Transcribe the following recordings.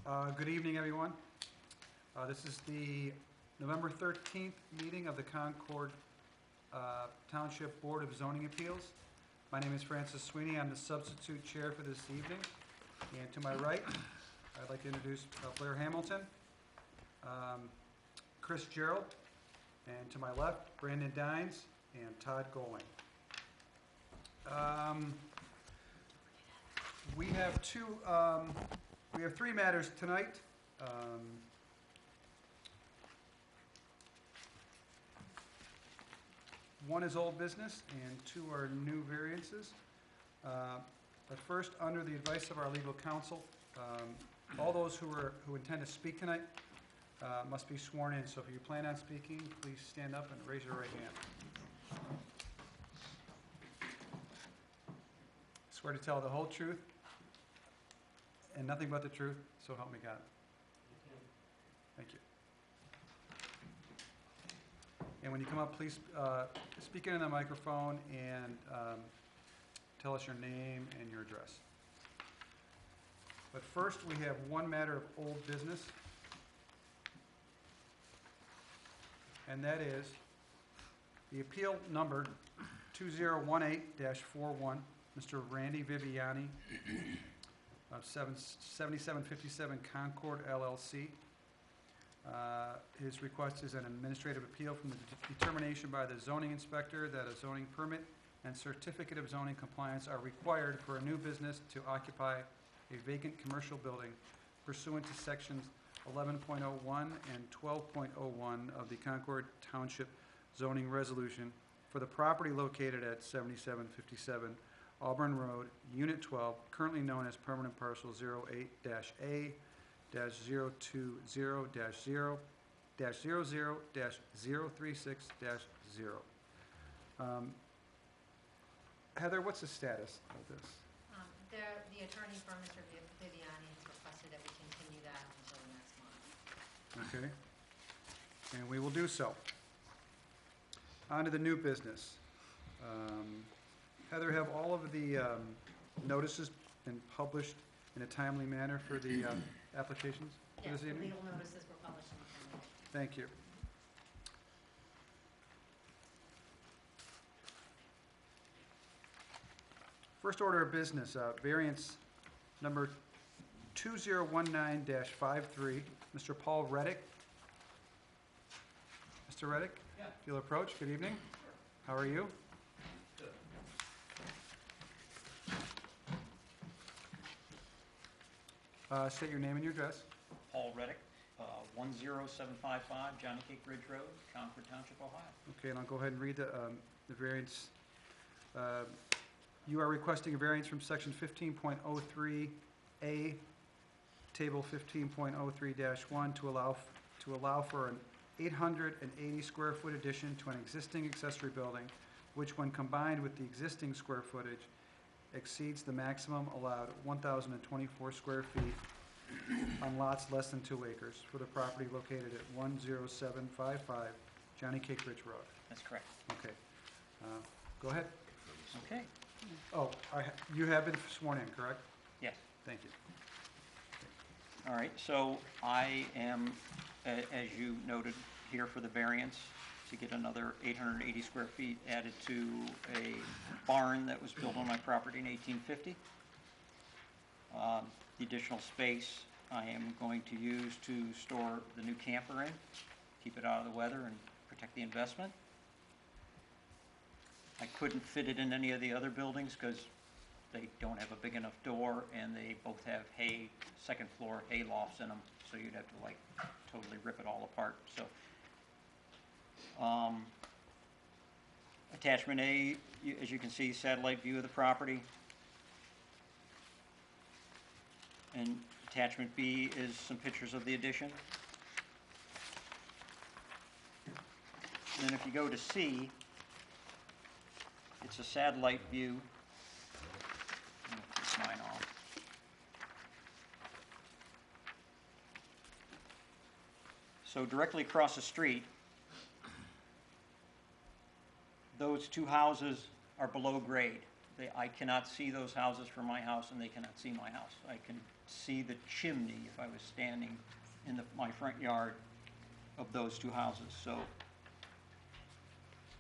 Good evening, everyone. This is the November 13th meeting of the Concord Township Board of Zoning Appeals. My name is Francis Sweeney. I'm the substitute chair for this evening. And to my right, I'd like to introduce Blair Hamilton, Chris Gerald, and to my left, Brandon Dines and Todd Goling. We have three matters tonight. One is old business and two are new variances. But first, under the advice of our legal counsel, all those who intend to speak tonight must be sworn in. So if you plan on speaking, please stand up and raise your right hand. Swear to tell the whole truth and nothing but the truth, so help me God. Thank you. And when you come up, please speak into the microphone and tell us your name and your address. But first, we have one matter of old business, and that is the appeal number 2018-41, Mr. Randy Viviani of 7757 Concord, LLC. His request is an administrative appeal from the determination by the zoning inspector that a zoning permit and certificate of zoning compliance are required for a new business to occupy a vacant commercial building pursuant to sections 11.01 and 12.01 of the Concord Township Zoning Resolution for the property located at 7757 Auburn Road, Unit 12, currently known as permanent parcel 08-A-00-00-036-0. Heather, what's the status of this? The attorney for Mr. Viviani has requested that we continue that until next month. Okay. And we will do so. On to the new business. Heather, have all of the notices been published in a timely manner for the applications? Yes, the legal notices were published in the timely. Thank you. First order of business, variance number 2019-53, Mr. Paul Reddick. Mr. Reddick? Yeah. If you'll approach, good evening. How are you? State your name and your address. Paul Reddick, 10755 Johnny Cake Ridge Road, Concord Township, Ohio. Okay, and I'll go ahead and read the variance. You are requesting a variance from section 15.03A, table 15.03-1 to allow for an 880 square foot addition to an existing accessory building, which when combined with the existing square footage exceeds the maximum allowed 1,024 square feet on lots less than 2 acres for the property located at 10755 Johnny Cake Ridge Road. That's correct. Okay. Go ahead. Okay. Oh, you have been sworn in, correct? Yes. Thank you. All right. So I am, as you noted, here for the variance to get another 880 square feet added to a barn that was built on my property in 1850. The additional space I am going to use to store the new camper in, keep it out of the weather and protect the investment. I couldn't fit it in any of the other buildings because they don't have a big enough door and they both have second floor hay lofts in them, so you'd have to like totally rip it all apart. So attachment A, as you can see, satellite view of the property. And attachment B is some pictures of the addition. And then if you go to C, it's a satellite view. I'm going to take mine off. So directly across the street, those two houses are below grade. I cannot see those houses from my house, and they cannot see my house. I can see the chimney if I was standing in my front yard of those two houses. So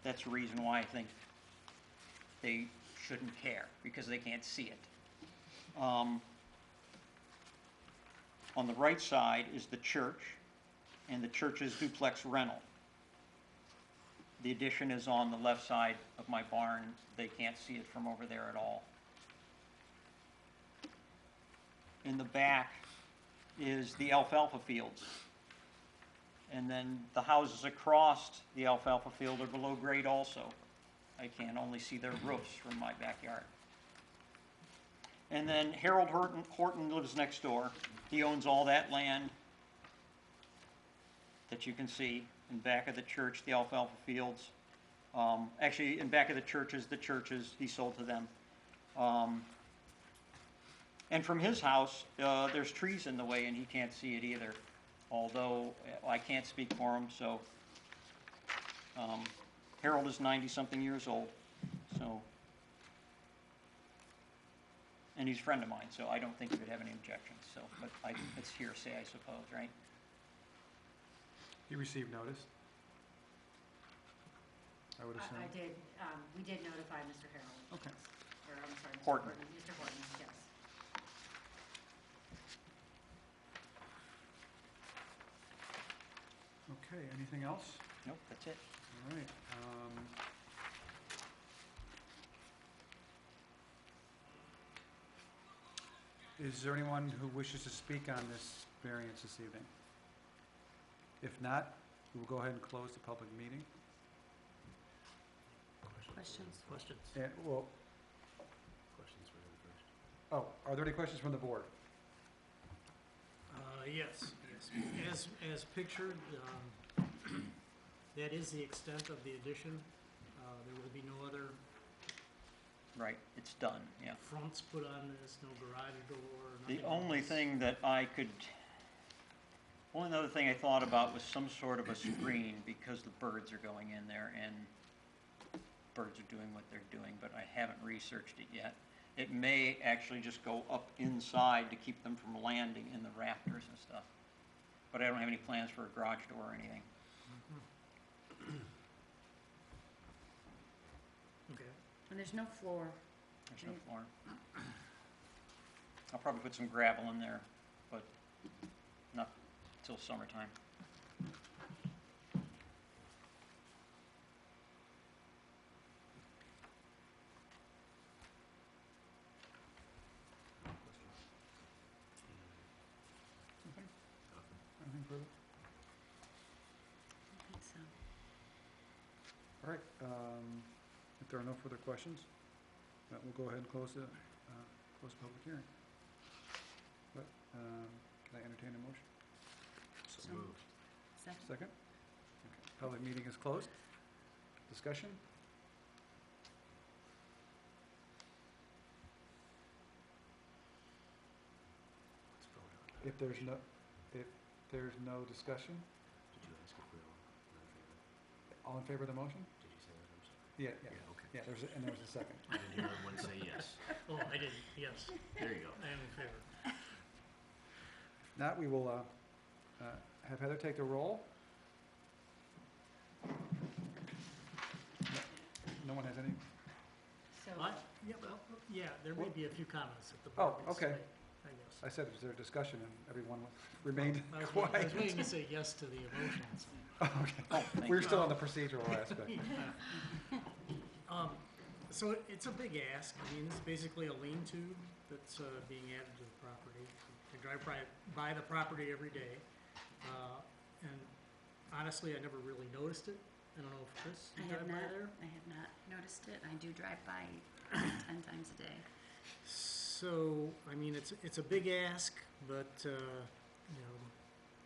that's the reason why I think they shouldn't care, because they can't see it. On the right side is the church, and the church's duplex rental. The addition is on the left side of my barn. They can't see it from over there at all. In the back is the alfalfa fields. And then the houses across the alfalfa field are below grade also. I can only see their roofs from my backyard. And then Harold Horton lives next door. He owns all that land that you can see in back of the church, the alfalfa fields. Actually, in back of the churches, he sold to them. And from his house, there's trees in the way, and he can't see it either. Although I can't speak for him, so Harold is 90-something years old, so, and he's a friend of mine, so I don't think he would have any objections. So, but it's hearsay, I suppose, right? You received notice? I would assume. I did, we did notify Mr. Harold. Okay. Or, I'm sorry, Mr. Horton. Mr. Horton, yes. Okay, anything else? Nope, that's it. All right. Is there anyone who wishes to speak on this variance this evening? If not, we will go ahead and close the public meeting. Questions? And, well, Questions for him first. oh, are there any questions from the board? Yes. As pictured, that is the extent of the addition. There will be no other Right, it's done, yeah. fronts put on this, no garage door, The nothing only else. thing that only other thing I thought about was some sort of a screen, because the birds are going in there, and birds are doing what they're doing, but I haven't researched it yet. It may actually just go up inside to keep them from landing in the rafters and stuff. But I don't have any plans for a garage door or anything. Okay. And there's no floor. There's no Right. floor. I'll probably put some gravel in there, but not till summertime. Anything further? I think so. All right, if there are no further questions, we'll go ahead and close the public hearing. But, can I entertain a motion? So So- moved. Second? Second? Okay. Public meeting is closed. Discussion? Let's vote on that. If there's no discussion, Did you ask if we're all in favor? all in favor of the motion? Did you say that? I'm sorry. Yeah, Yeah, okay. yeah, and there was a second. I didn't hear anyone say yes. Oh, I did, yes, There you go. I am in favor. If not, we will have Heather take the roll. No one has any? So, What? Yeah, well, yeah, there may What? be a few comments at the Oh, board. okay. I guess. I said, was there a discussion, and everyone remained I was quiet. waiting to say yes to the emotions. Okay, Oh, thank we're you. still on the procedural aspect. So it's a big ask. I mean, this is basically a lean-to that's being added to the property. I drive by the property every day. And honestly, I never really noticed it. I don't know if Chris, I you have drive by not, there? I have not noticed it. I do drive by 10 times a day. So, I mean, it's a big ask, but, you know,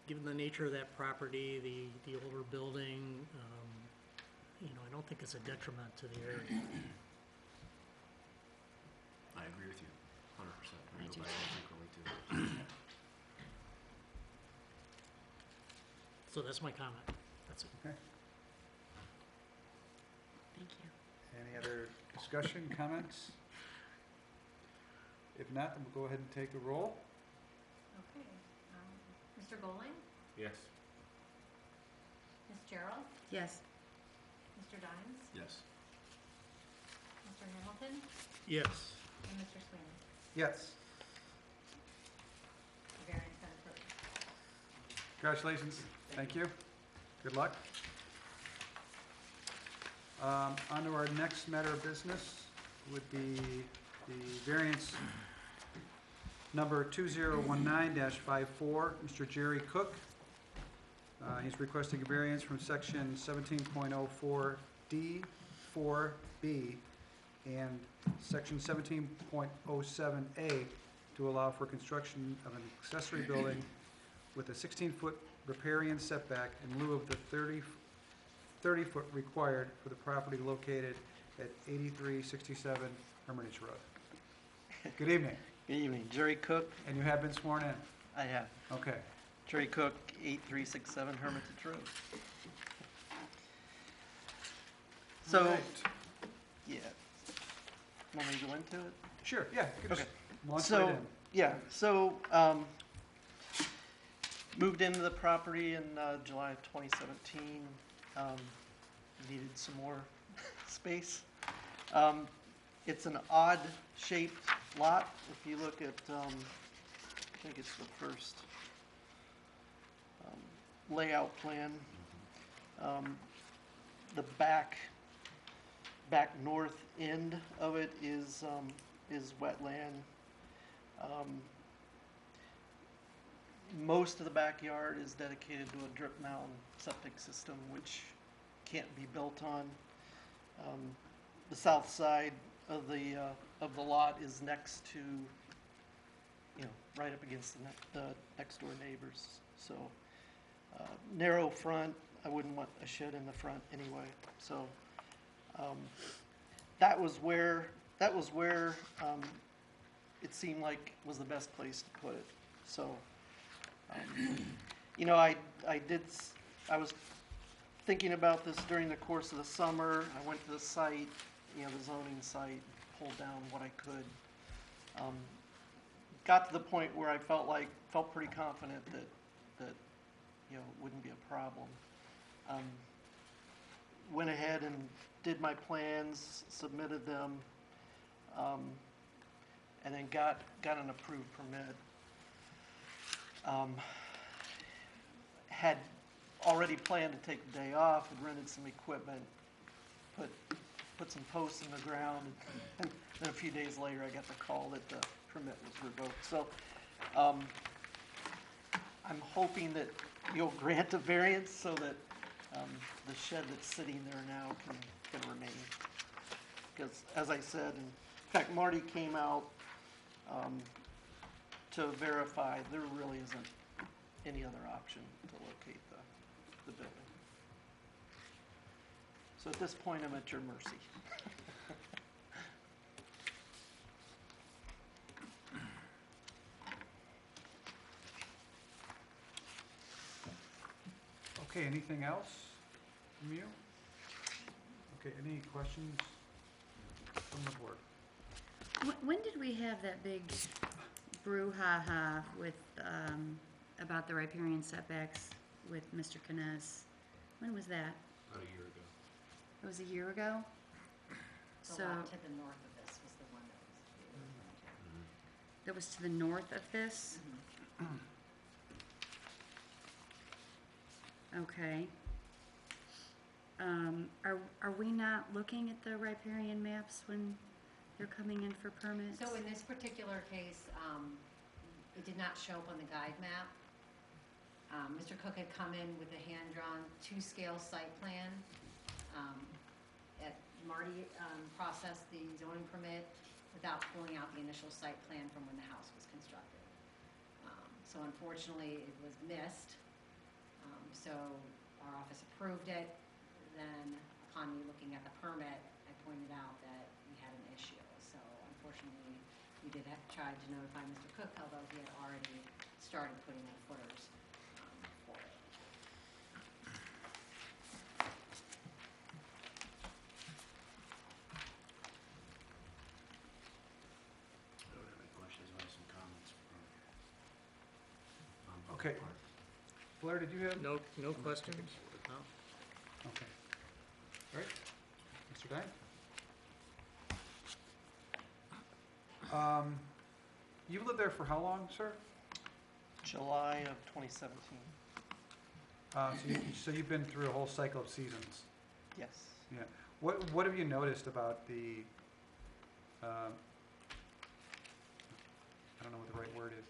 given the nature of that property, the older building, you know, I don't think it's a detriment to the area. I agree with you, 100%. I I go do by too. there frequently too. So that's my comment. That's it. Okay. Thank you. Any other discussion, comments? If not, then we'll go ahead and take a roll. Okay. Mr. Goling? Yes. Ms. Gerald? Yes. Mr. Dines? Yes. Mr. Hamilton? Yes. And Mr. Sweeney? Yes. The variance been approved. Congratulations. Thank you. Good luck. On to our next matter of business would be the variance number 2019-54, Mr. Jerry Cook. He's requesting a variance from section 17.04D 4B and section 17.07A to allow for construction of an accessory building with a 16-foot riparian setback in lieu of the 30-foot required for the property located at 8367 Hermitage Road. Good evening, Good evening, Jerry Cook. and you have been sworn in. I have Okay. Jerry Cook, 8367 Hermitage Road. So, All right. yeah. Want me to go into it? Sure, yeah, you can just Okay. launch So, right in. yeah, so, moved into the property in July of 2017. Needed some more space. It's an odd-shaped lot. If you look at, I think it's the first layout plan. The back north end of it is wetland. Most of the backyard is dedicated to a drip mound septic system, which can't be built on. The south side of the lot is next to, right up against the next door neighbors. So, narrow front. I wouldn't want a shed in the front anyway. So, that was where it seemed like was the best place to put it. So, I was thinking about this during the course of the summer. I went to the site, the zoning site, pulled down what I could. Got to the point where I felt pretty confident that it wouldn't be a problem. Went ahead and did my plans, submitted them, and then got an approved permit. Had already planned to take the day off, had rented some equipment, put some posts in the ground, and then a few days later I got the call that the permit was revoked. So I'm hoping that you'll grant a variance so that the shed that's sitting there now can remain. Because as I said, in fact, Marty came out to verify there really isn't any other option to locate the building. So at this point, I'm at your mercy. Okay, anything else from you? Okay, any questions from the board? When did we have that big brouhaha with, about the riparian setbacks with Mr. Kness? When was that? About a year ago. It was a year ago? The So, lot to the north of this was the one that was. that was to the north of this? Okay. Are we not looking at the riparian maps when they're coming in for permits? So in this particular case, it did not show up on the guide map. Mr. Cook had come in with a hand-drawn 2-scale site plan. Marty processed the zoning permit without pulling out the initial site plan from when the house was constructed. So unfortunately, it was missed. So our office approved it. Then upon me looking at the permit, I pointed out that we had an issue. So unfortunately, we did have tried to notify Mr. Cook, although he had already started putting in footers for it. I don't have any questions. Okay. Blair, did you have? No questions? No? Okay. All right. Mr. Dine? You've lived there for how long, sir? July of 2017. So you've been through a whole cycle of seasons. Yes. Yeah. What have you noticed about the, I don't know what the right word is,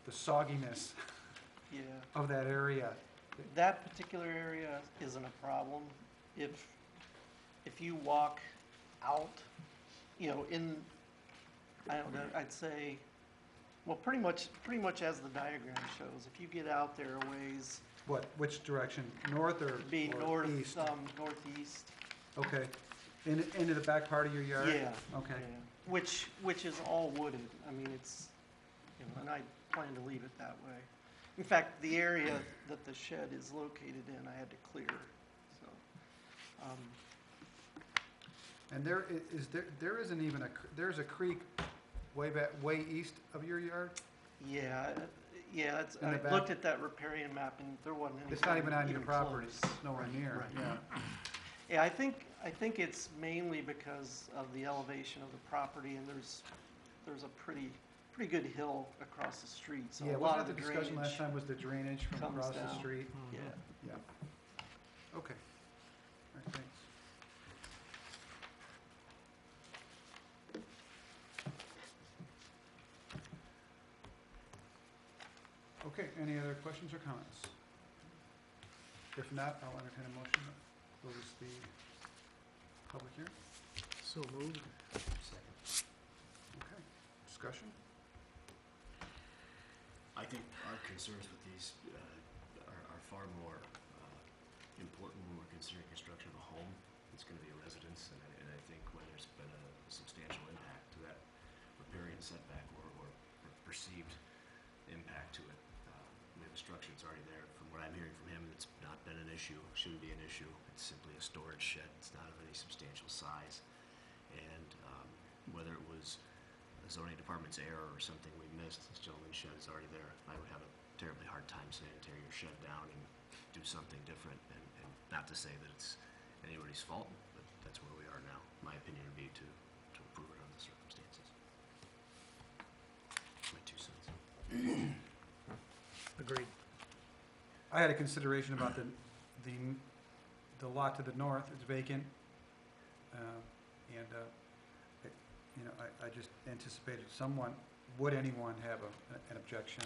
the sogginess Yeah. of that area? That particular area isn't a problem. If you walk out, you know, I don't know, I'd say, well, pretty much as the diagram shows, if you get out there a ways, Which direction? North or be or east? northeast. Okay. Into the back part of your yard? Yeah. Okay. Yeah. Which is all wooded. I mean, it's, you know, and I plan to leave it that way. In fact, the area that the shed is located in, I had to clear, so. And there isn't even there's a creek way east of your yard? Yeah, it's, In the I back? looked at that riparian map and there wasn't anything It's not even on your even property, close. it's nowhere near, Right. yeah. Yeah, I think it's mainly because of the elevation of the property, and there's a pretty good hill across the street, so Yeah, a lot of wasn't the that the discussion last drainage. time was the drainage from comes across the down. street? Yeah, Yeah. Okay. All right, thanks. Okay, any other questions or comments? If not, I'll entertain a motion to close the public hearing. So moved. Second. Okay, discussion? I think our concerns with these are far more important when we're considering construction of a home. It's going to be a residence, and I think when there's been a substantial impact to that riparian setback or perceived impact to it, we have a structure that's already there. From what I'm hearing from him, it's not been an issue, shouldn't be an issue. It's simply a storage shed. It's not of any substantial size. And whether it was the zoning department's error or something we missed, this gentleman's shed is already there. I would have a terribly hard time saying tear your shed down and do something different, and not to say that it's anybody's fault, but that's where we are now. My opinion would be to approve it under the circumstances. My 2 cents. Agreed. I had a consideration about the lot to the north, it's vacant. I just anticipated would anyone have an objection?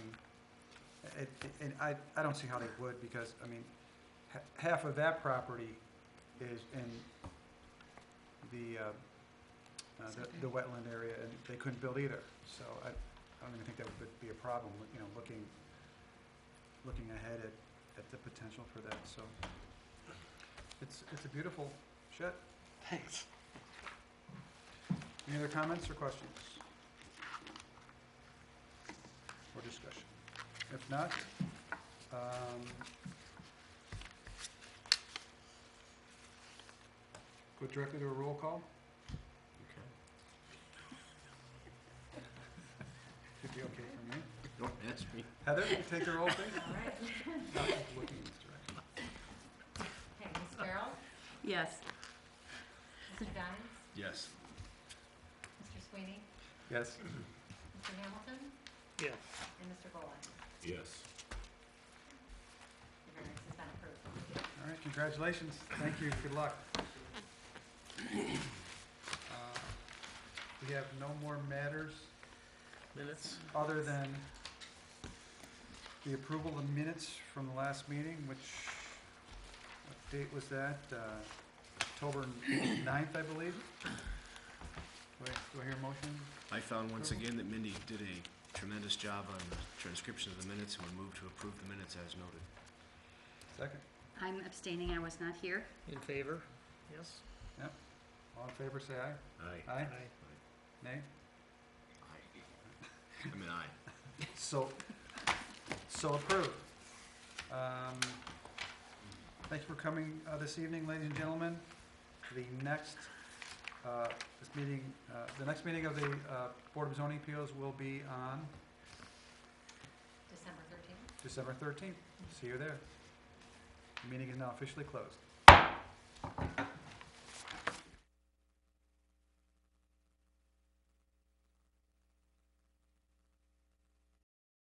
And I don't see how they would, because, I mean, half of that property is in the wetland area, and they couldn't build either. So I don't even think that would be a problem, you know, looking ahead at the potential for that, so. It's a beautiful shed. thanks. Any other comments or questions? Or discussion? If not, go directly to a roll call. Okay. Should be okay for me. No, that's me. Heather, you take the roll, please. All right. Not looking in this direction. Okay, Ms. Farrell, Yes. Mr. Dines, Yes. Mr. Sweeney, Yes. Mr. Hamilton, Yes. and Mr. Boland. Yes. The variance has been approved. All right, congratulations. Thank you. Good luck. We have no more matters Minutes? other than the approval of minutes from the last meeting, which, what date was that? October 9th, I believe. Do I hear a motion? I found once again that Mindy did a tremendous job on the transcription of the minutes, and would move to approve the minutes as noted. Second. I'm abstaining, I was not here. In favor? Yes? Yep. All in favor, say aye. Aye. Aye? Nay? Aye. I mean, aye. So approved. Thank you for coming this evening, ladies and gentlemen. The next meeting of the Board of Zoning Appeals will be on December 13th? December 13th. See you there. The meeting is now officially closed.